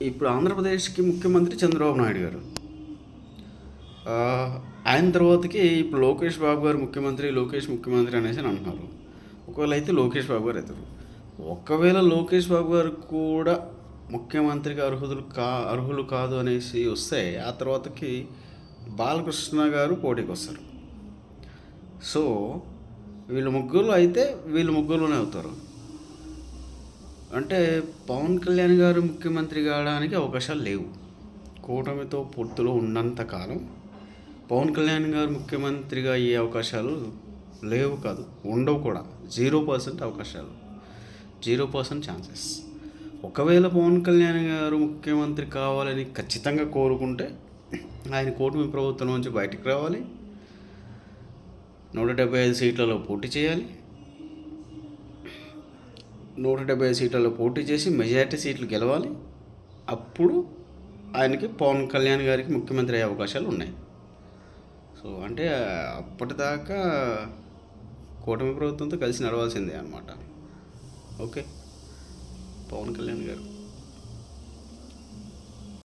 ఇప్పుడు ఆంధ్రప్రదేశ్కి ముఖ్యమంత్రి చంద్రబాబు నాయుడు గారు. ఆయన తర్వాతకి ఇప్పుడు లోకేష్ బాబు గారు ముఖ్యమంత్రి అనేసి అని అంటున్నారు. ఒకవేళ అయితే లోకేష్ బాబు గారు అవుతారు. ఒకవేళ లోకేష్ బాబు గారు కూడా ముఖ్యమంత్రిగా అర్హులు కాదు అనేసి వస్తే ఆ తర్వాతకి బాలకృష్ణ గారు పోటీకి వస్తారు. సో వీళ్ళు ముగ్గురులోనే అవుతారు. అంటే పవన్ కళ్యాణ్ గారు ముఖ్యమంత్రి కావడానికి అవకాశాలు లేవు. కూటమితో పొత్తులో ఉన్నంతకాలం పవన్ కళ్యాణ్ గారు ముఖ్యమంత్రిగా అయ్యే అవకాశాలు లేవు కాదు, ఉండవు కూడా. 0% అవకాశాలు, 0% ఛాన్సెస్. ఒకవేళ పవన్ కళ్యాణ్ గారు ముఖ్యమంత్రి కావాలని ఖచ్చితంగా కోరుకుంటే ఆయన కూటమి ప్రభుత్వం నుంచి బయటికి రావాలి, 175 సీట్లలో పోటీ చేయాలి. 175 సీట్లలో పోటీ చేసి మెజారిటీ సీట్లు గెలవాలి. అప్పుడు ఆయనకి పవన్ కళ్యాణ్ గారికి ముఖ్యమంత్రి అయ్యే అవకాశాలు ఉన్నాయి. సో అంటే అప్పటిదాకా కూటమి ప్రభుత్వంతో కలిసి నడవాల్సిందే అన్నమాట. ఓకే, పవన్ కళ్యాణ్ గారు.